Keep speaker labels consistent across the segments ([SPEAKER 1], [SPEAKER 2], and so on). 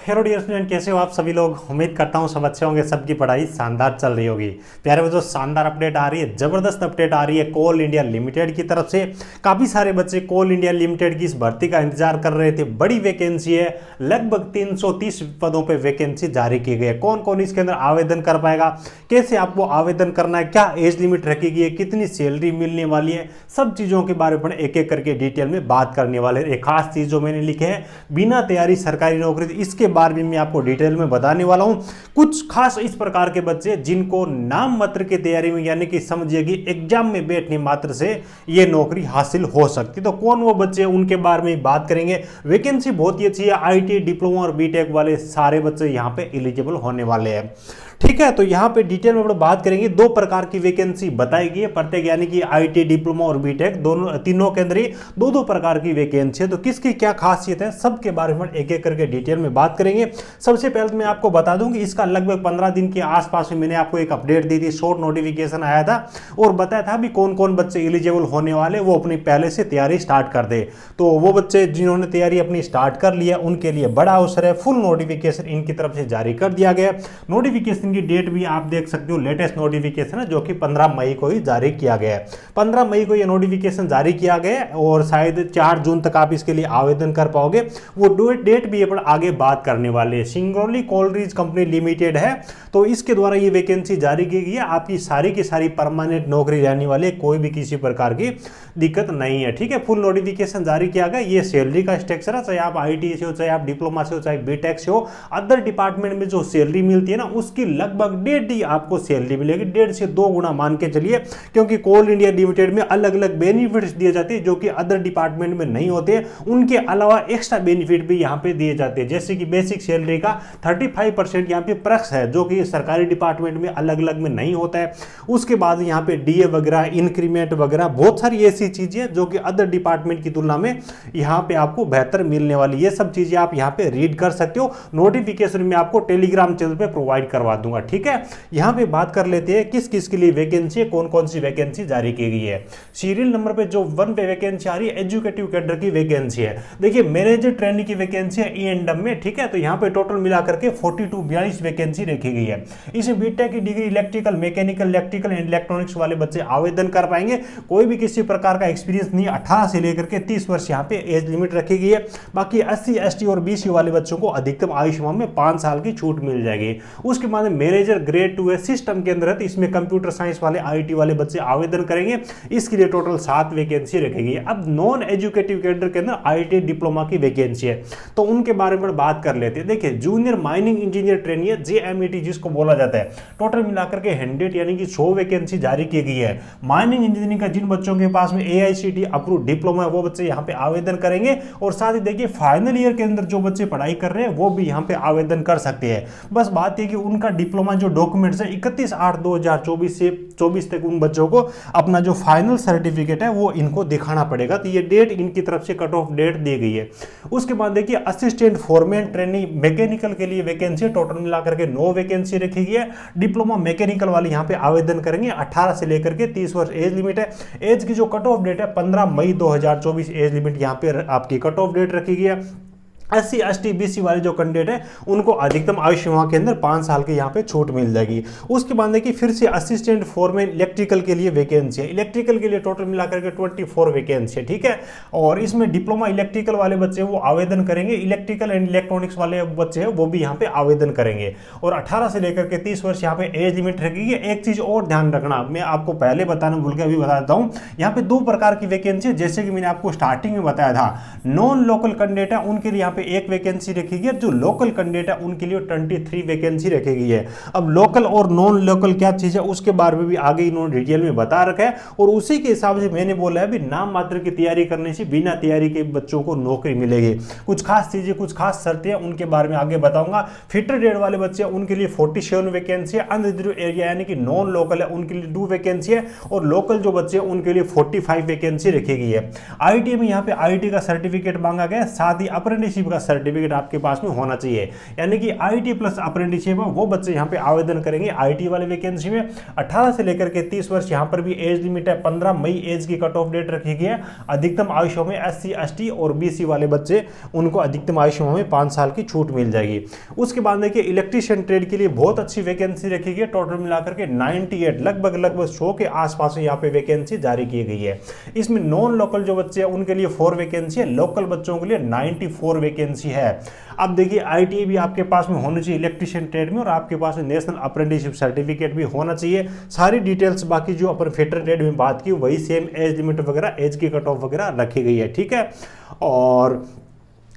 [SPEAKER 1] Hello dear student, कैसे हो आप सभी लोग। उम्मीद करता हूँ सब अच्छे होंगे, सबकी पढ़ाई शानदार चल रही होगी। प्यारे बच्चों, शानदार अपडेट आ रही है, जबरदस्त अपडेट आ रही है कोल इंडिया लिमिटेड की तरफ से। काफ़ी सारे बच्चे कोल इंडिया लिमिटेड की इस भर्ती का इंतजार कर रहे थे। बड़ी वैकेंसी है, लगभग 330 पदों पर वैकेंसी जारी की गई है। कौन कौन इसके अंदर आवेदन कर पाएगा, कैसे आपको आवेदन करना है, क्या एज लिमिट रखी गई है, कितनी सैलरी मिलने वाली है, सब चीज़ों के बारे में एक एक करके डिटेल में बात करने वाले। एक खास चीज़ जो मैंने लिखे है, बिना तैयारी सरकारी नौकरी, इसके बारे में मैं आपको डिटेल में बताने वाला हूं। कुछ खास इस प्रकार के बच्चे जिनको नाम मात्र की तैयारी में, यानी कि समझिए कि एग्जाम में बैठने मात्र से ये नौकरी हासिल हो सकती, तो कौन वो बच्चे, उनके बारे में बात करेंगे। वैकेंसी बहुत ही अच्छी है, आईटी, डिप्लोमा और बीटेक वाले सारे बच्चे यहाँ पे एलिजिबल होने वाले हैं। ठीक है, तो यहाँ पे डिटेल में हम बात करेंगे। दो प्रकार की वैकेंसी बताई गई है प्रत्येक, यानी कि आईटी, डिप्लोमा और बीटेक दोनों, तीनों के अंदर ही दो दो प्रकार की वैकेंसी है। तो किसकी क्या खासियत है, सबके बारे में एक एक करके डिटेल में बात करेंगे। सबसे पहले तो मैं आपको बता दूं कि इसका लगभग 15 दिन के आसपास में मैंने आपको एक अपडेट दी थी, शॉर्ट नोटिफिकेशन आया था और बताया था भी कौन कौन बच्चे एलिजिबल होने वाले, वो अपनी पहले से तैयारी स्टार्ट कर दे। तो वो बच्चे जिन्होंने तैयारी अपनी स्टार्ट कर लिया, उनके लिए बड़ा अवसर है। फुल नोटिफिकेशन इनकी तरफ से जारी कर दिया गया। नोटिफिकेशन की डेट भी आप देख सकते हो, लेटेस्ट नोटिफिकेशन है जो कि 15 मई को ही जारी किया गया है। 15 मई को यह नोटिफिकेशन जारी किया गया और शायद 4 जून तक आप इसके लिए आवेदन कर पाओगे। वो डेट भी अपन आगे बात करने वाले हैं। सिंगरौली कोलरीज कंपनी लिमिटेड है, तो इसके द्वारा ये वैकेंसी जारी की गई है। आपकी सारी की सारी परमानेंट नौकरी रहने वाली है, कोई भी किसी प्रकार की दिक्कत नहीं है। ठीक है, फुल नोटिफिकेशन जारी किया गया। ये सैलरी का स्ट्रक्चर है, चाहे आप आईटी से हो, चाहे आप डिप्लोमा से हो, चाहे बीटेक से हो, अदर डिपार्टमेंट में जो सैलरी मिलती है ना, उसकी लगभग 1.5 ही आपको सैलरी मिलेगी। 1.5 से 2 गुना मान के चलिए, क्योंकि कोल इंडिया लिमिटेड में अलग अलग बेनिफिट्स दिए जाते हैं जो कि अदर डिपार्टमेंट में नहीं होते। उनके अलावा एक्स्ट्रा बेनिफिट भी यहाँ पे दिए जाते हैं, जैसे कि बेसिक सैलरी का 35% यहाँ पे प्रक्स है, जो कि सरकारी डिपार्टमेंट में अलग अलग में नहीं होता है। उसके बाद यहाँ पे डीए वगैरह, इंक्रीमेंट वगैरह, बहुत सारी ऐसी चीजें जो कि अदर डिपार्टमेंट की तुलना में यहाँ पे आपको बेहतर मिलने वाली, ये सब चीजें आप यहाँ पे रीड कर सकते हो। नोटिफिकेशन में आपको टेलीग्राम चैनल पे प्रोवाइड करवा दूंगा। ठीक है, यहाँ पे बात कर लेते हैं किस किस के लिए वैकेंसी है, कौन कौन सी वैकेंसी जारी की गई है। सीरियल नंबर पे जो 1 पे वैकेंसी आ रही है, एजुकेटिव कैडर की वैकेंसी है। देखिए, मैनेजर ट्रेनी की वैकेंसी है ई&एम में। ठीक है, तो यहाँ पे टोटल मिलाकर के 42 वैकेंसी रखी गई है। इसमें बीटेक की degree electrical, mechanical, electrical and electronics वाले बच्चे आवेदन कर पाएंगे। कोई भी किसी प्रकार का एक्सपीरियंस नहीं, 18 से लेकर के 30 वर्ष यहाँ पे एज लिमिट रखी गई है। बाकी SC, ST और BC वाले बच्चों को अधिकतम आयु सीमा में 5 साल की छूट मिल जाएगी। उसके बाद मैनेजर ग्रेड 2 है, सिस्टम के अंदर है, तो इसमें कंप्यूटर साइंस वाले, आईटी वाले बच्चे आवेदन करेंगे। इसके लिए टोटल 7 वैकेंसी रखेगी। अब नॉन एजुकेटिव कैडर के अंदर आईटी, डिप्लोमा की वैकेंसी है, तो उनके बारे में बात कर लेते हैं। देखिए, जूनियर माइनिंग इंजीनियर ट्रेनी है, JMET जिसको बोला जाता है, टोटल मिलाकर के 100 यानी कि 100 वैकेंसी जारी की गई है। माइनिंग इंजीनियरिंग का जिन बच्चों के पास में AICTE अप्रूव डिप्लोमा है, वो बच्चे यहाँ पे आवेदन करेंगे। और साथ ही देखिए, फाइनल ईयर के अंदर जो बच्चे पढ़ाई कर रहे हैं वो भी यहाँ पे आवेदन कर सकते हैं। बस बात है कि उनका डिप्लोमा जो डॉक्यूमेंट्स है, 31/8/2024 से 24 तक उन बच्चों को अपना जो फाइनल सर्टिफिकेट है वो इनको दिखाना पड़ेगा। तो ये डेट इनकी तरफ से कट ऑफ डेट दी गई है। उसके बाद देखिए, असिस्टेंट फोरमैन ट्रेनिंग मैकेनिकल के लिए वैकेंसी, टोटल मिलाकर के 9 वैकेंसी रखी गई है। डिप्लोमा मैकेनिकल वाले यहाँ पे आवेदन करेंगे। 18 से लेकर के 30 वर्ष एज लिमिट है। एज की जो कट ऑफ डेट है 15 मई 2024 एज लिमिट यहाँ पे आपकी कट ऑफ डेट रखी गई है। SC, ST, BC वाले जो कैंडिडेट है उनको अधिकतम आयु सीमा के अंदर 5 साल की यहाँ पे छूट मिल जाएगी। उसके बाद देखिए, फिर से असिस्टेंट फोरमैन इलेक्ट्रिकल के लिए वैकेंसी है। इलेक्ट्रिकल के लिए टोटल मिलाकर के 24 वैकेंसी है। ठीक है, और इसमें डिप्लोमा इलेक्ट्रिकल वाले बच्चे वो आवेदन करेंगे। इलेक्ट्रिकल एंड इलेक्ट्रॉनिक्स वाले बच्चे हैं वो भी यहाँ पे आवेदन करेंगे। और 18 से लेकर के 30 वर्ष यहाँ पे एज लिमिट रखेगी। एक चीज और ध्यान रखना, मैं आपको पहले बताना भूल के अभी बता देता हूँ। यहाँ पे 2 प्रकार की वैकेंसी है, जैसे कि मैंने आपको स्टार्टिंग में बताया था। नॉन लोकल कैंडिडेट है, उनके लिए पे 1 वैकेंसी रखी गई है। जो लोकल कैंडिडेट है उनके लिए 23 वैकेंसी रखी गई है। अब लोकल और नॉन लोकल क्या चीज है उसके बारे में भी आगे इन्होंने डिटेल में बता रखा है, और उसी के हिसाब से मैंने बोला है भी नाम मात्र की तैयारी करने से बिना तैयारी के बच्चों को नौकरी मिलेगी। कुछ खास चीजें, कुछ खास शर्तें हैं, उनके बारे में आगे बताऊंगा। फिटर ग्रेड वाले बच्चे उनके लिए 47 वैकेंसी है। अनरिजर्व एरिया यानी कि नॉन लोकल है उनके लिए 2 वैकेंसी है। और लोकल जो बच्चे उनके लिए 45 वैकेंसी रखी गई है। IIT में यहाँ पे IIT का सर्टिफिकेट मांगा गया, साथ ही अप्रेंटिसशिप अप्रेंटिसशिप का सर्टिफिकेट आपके पास में होना चाहिए। यानी कि आईटी प्लस अप्रेंटिसशिप है वो बच्चे यहाँ पे आवेदन करेंगे आईटी वाले वैकेंसी में। 18 से लेकर के 30 वर्ष यहाँ पर भी एज लिमिट है, 15 मई एज की कट ऑफ डेट रखी गई है। अधिकतम आयु में SC ST और BC वाले बच्चे उनको अधिकतम आयु में 5 साल की छूट मिल जाएगी। उसके बाद देखिए इलेक्ट्रीशियन ट्रेड के लिए बहुत अच्छी वैकेंसी रखी गई है, टोटल मिलाकर के 98 लगभग 100 के आसपास यहाँ पे वैकेंसी जारी की गई है। इसमें नॉन लोकल जो बच्चे हैं उनके लिए 4 वैकेंसी है, लोकल बच्चों के लिए 94 वैकेंसी है। अब देखिए ITI भी आपके पास में होनी चाहिए इलेक्ट्रीशियन ट्रेड में, और आपके पास नेशनल अप्रेंटिसशिप सर्टिफिकेट भी होना चाहिए। सारी डिटेल्स बाकी जो अपन फिटर ट्रेड में बात की वही सेम एज लिमिट वगैरह एज की कट ऑफ वगैरह रखी गई है, ठीक है। और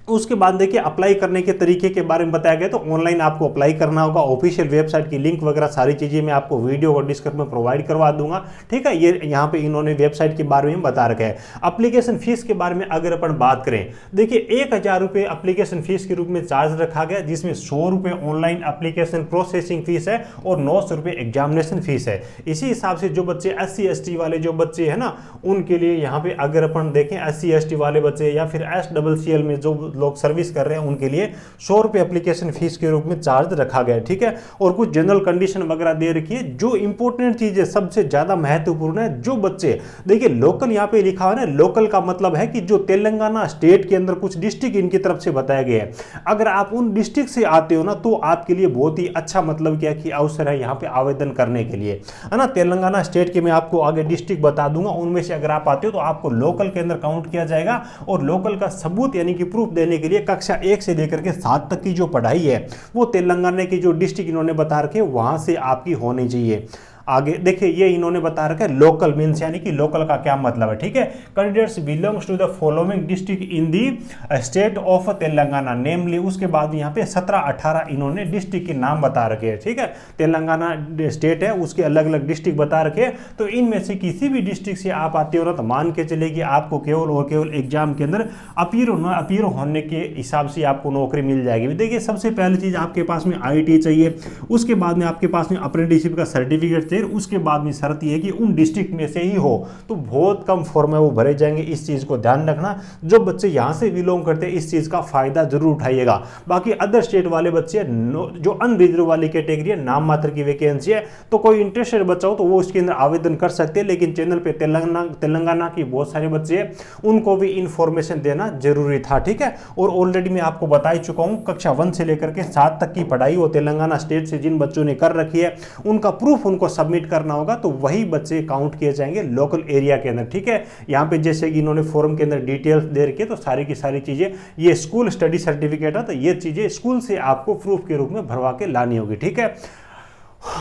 [SPEAKER 1] उसके बाद देखिए अप्लाई करने के तरीके के बारे में बताया गया, तो ऑनलाइन आपको अप्लाई करना होगा। ऑफिशियल वेबसाइट की लिंक वगैरह सारी चीज़ें मैं आपको वीडियो और डिस्क्रिप्शन में प्रोवाइड करवा दूंगा, ठीक है। ये यहाँ पे इन्होंने वेबसाइट के बारे में बता रखा है। एप्लीकेशन फीस के बारे में अगर अपन बात करें, देखिए 1000 रुपये एप्लीकेशन फीस के रूप में चार्ज रखा गया, जिसमें 100 रुपये ऑनलाइन एप्लीकेशन प्रोसेसिंग फीस है और 900 रुपये एग्जामिनेशन फीस है। इसी हिसाब से जो बच्चे SC ST वाले जो बच्चे हैं ना, उनके लिए यहाँ पे अगर अपन देखें SC ST वाले बच्चे या फिर SCCL में जो लोग सर्विस कर रहे हैं उनके लिए 100 रुपये एप्लीकेशन फीस के रूप में चार्ज रखा गया है, ठीक है। और कुछ जनरल कंडीशन वगैरह दे रखी है। जो इंपॉर्टेंट चीज है सबसे ज्यादा महत्वपूर्ण है, जो बच्चे देखिए लोकल यहाँ पे लिखा हुआ है ना, लोकल का मतलब है कि जो तेलंगाना स्टेट के अंदर कुछ डिस्ट्रिक्ट इनकी तरफ से बताया गया है, अगर आप उन डिस्ट्रिक्ट से आते हो ना तो आपके लिए बहुत ही अच्छा मतलब क्या कि अवसर है यहाँ पे आवेदन करने के लिए, है ना। तेलंगाना स्टेट के मैं आपको आगे डिस्ट्रिक्ट बता दूंगा, उनमें से अगर आप आते हो तो आपको लोकल के अंदर काउंट किया जाएगा। और लोकल का सबूत यानी कि प्रूफ देने के लिए कक्षा 1 से लेकर के 7 तक की जो पढ़ाई है वो तेलंगाना की जो डिस्ट्रिक्ट इन्होंने बता रखे वहां से आपकी होनी चाहिए। आगे देखिए ये इन्होंने बता रखा है लोकल मीन्स, यानी कि लोकल का क्या मतलब है, ठीक है। Candidates belongs to the following district in the state of Telangana namely, उसके बाद यहाँ पे 17-18 इन्होंने डिस्ट्रिक्ट के नाम बता रखे हैं, ठीक है। तेलंगाना स्टेट है उसके अलग अलग डिस्ट्रिक्ट बता रखे हैं, तो इनमें से किसी भी डिस्ट्रिक्ट से आप आते हो ना तो मान के चले कि आपको केवल और केवल एग्जाम के अंदर अपीयर होने के हिसाब से आपको नौकरी मिल जाएगी। देखिए सबसे पहली चीज आपके पास में ITI चाहिए, उसके बाद में आपके पास में अप्रेंटिसशिप का सर्टिफिकेट चाहिए, उसके बाद में शर्त यह है कि उन डिस्ट्रिक्ट में से ही हो। तो बहुत कम फॉर्म है वो भरे जाएंगे, इस चीज को ध्यान रखना। जो बच्चे यहां से बिलोंग करते हैं इस चीज का फायदा जरूर उठाइएगा। बाकी अदर स्टेट वाले बच्चे जो अनरिजर्व वाली कैटेगरी है, नाम मात्र की वैकेंसी है, तो कोई इंटरेस्टेड बच्चा हो तो वो उसके अंदर आवेदन कर सकते हैं। लेकिन चैनल पे तेलंगाना की बहुत सारे बच्चे हैं, उनको भी इंफॉर्मेशन देना जरूरी था, ठीक है। और ऑलरेडी मैं आपको बता ही चुका हूं, कक्षा 1 से लेकर के 7 तक की पढ़ाई वो तेलंगाना स्टेट से जिन बच्चों ने कर रखी है उनका प्रूफ उनको सबमिट करना होगा, तो वही बच्चे काउंट किए जाएंगे लोकल एरिया के अंदर, ठीक है। यहाँ पे जैसे कि इन्होंने फॉर्म के अंदर डिटेल्स दे रखी है, तो सारी की सारी चीजें, ये स्कूल स्टडी सर्टिफिकेट है तो ये चीजें स्कूल से आपको प्रूफ के रूप में भरवा के लानी होगी, ठीक है।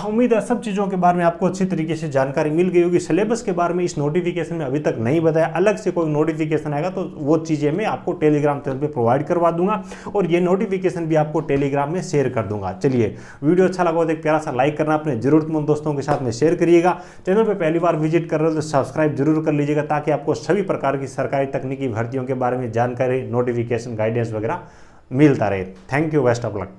[SPEAKER 1] उम्मीद है सब चीज़ों के बारे में आपको अच्छी तरीके से जानकारी मिल गई होगी। सिलेबस के बारे में इस नोटिफिकेशन में अभी तक नहीं बताया, अलग से कोई नोटिफिकेशन आएगा तो वो चीज़ें मैं आपको टेलीग्राम चैनल पे प्रोवाइड करवा दूंगा, और ये नोटिफिकेशन भी आपको टेलीग्राम में शेयर कर दूंगा। चलिए वीडियो अच्छा लगा तो एक प्यारा सा लाइक करना, अपने जरूरतमंद दोस्तों के साथ में शेयर करिएगा। चैनल पर पहली बार विजिट कर रहे हो तो सब्सक्राइब जरूर कर लीजिएगा, ताकि आपको सभी प्रकार की सरकारी तकनीकी भर्तियों के बारे में जानकारी, नोटिफिकेशन, गाइडेंस वगैरह मिलता रहे। Thank you, best of luck.